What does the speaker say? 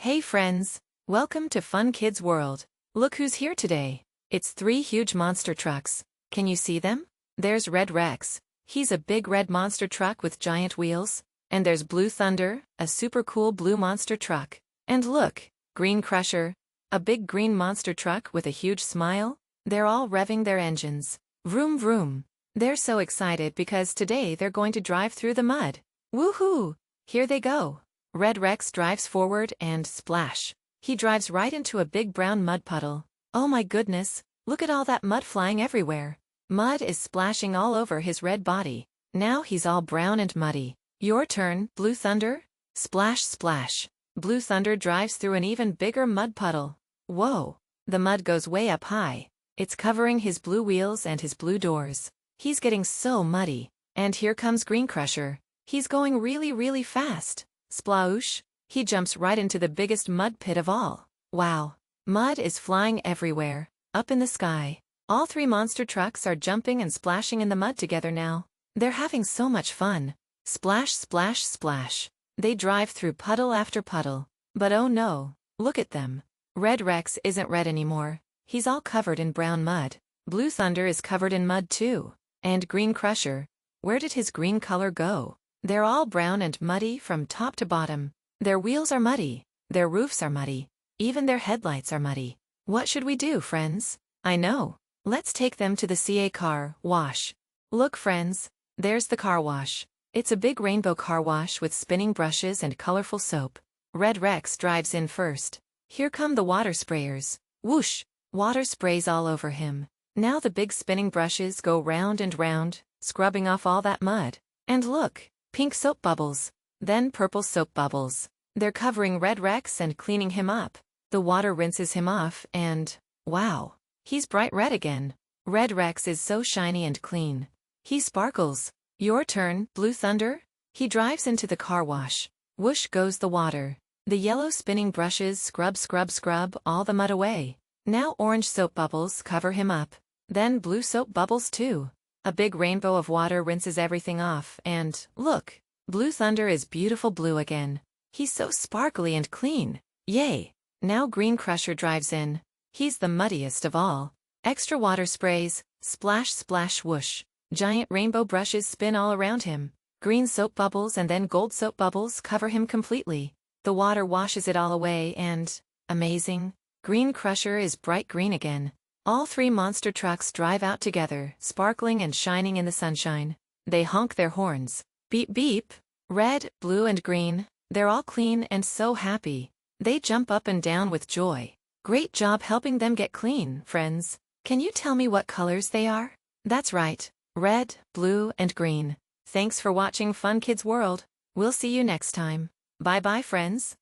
Hey friends, welcome to Fun Kids World. Look who's here today. It's three huge monster trucks. Can you see them? There's Red Rex. He's a big red monster truck with giant wheels. And there's Blue Thunder, a super cool blue monster truck. And look, Green Crusher, a big green monster truck with a huge smile. They're all revving their engines. Vroom vroom. They're so excited because today they're going to drive through the mud. Woohoo! Here they go. Red Rex drives forward and splash. He drives right into a big brown mud puddle. Oh my goodness, look at all that mud flying everywhere. Mud is splashing all over his red body. Now he's all brown and muddy. Your turn, Blue Thunder. Splash splash. Blue Thunder drives through an even bigger mud puddle. Whoa, the mud goes way up high. It's covering his blue wheels and his blue doors. He's getting so muddy. And here comes Green Crusher. He's going really fast. Sploosh! He jumps right into the biggest mud pit of all. Wow! Mud is flying everywhere, up in the sky. All three monster trucks are jumping and splashing in the mud together now. They're having so much fun. Splash splash splash. They drive through puddle after puddle. But oh no, look at them. Red Rex isn't red anymore. He's all covered in brown mud. Blue Thunder is covered in mud too. And Green Crusher, where did his green color go? They're all brown and muddy from top to bottom. Their wheels are muddy. Their roofs are muddy. Even their headlights are muddy. What should we do, friends? I know. Let's take them to the CA car wash. Look, friends. There's the car wash. It's a big rainbow car wash with spinning brushes and colorful soap. Red Rex drives in first. Here come the water sprayers. Whoosh! Water sprays all over him. Now the big spinning brushes go round and round, scrubbing off all that mud. And look! Pink soap bubbles. Then purple soap bubbles. They're covering Red Rex and cleaning him up. The water rinses him off and, wow, he's bright red again. Red Rex is so shiny and clean. He sparkles. Your turn, Blue Thunder. He drives into the car wash. Whoosh goes the water. The yellow spinning brushes scrub all the mud away. Now orange soap bubbles cover him up. Then blue soap bubbles too. A big rainbow of water rinses everything off, and, look, Blue Thunder is beautiful blue again. He's so sparkly and clean. Yay! Now Green Crusher drives in. He's the muddiest of all. Extra water sprays, splash splash whoosh. Giant rainbow brushes spin all around him. Green soap bubbles and then gold soap bubbles cover him completely. The water washes it all away and, amazing, Green Crusher is bright green again. All three monster trucks drive out together, sparkling and shining in the sunshine. They honk their horns. Beep beep. Red, blue and green. They're all clean and so happy. They jump up and down with joy. Great job helping them get clean, friends. Can you tell me what colors they are? That's right. Red, blue and green. Thanks for watching Fun Kids World. We'll see you next time. Bye bye, friends.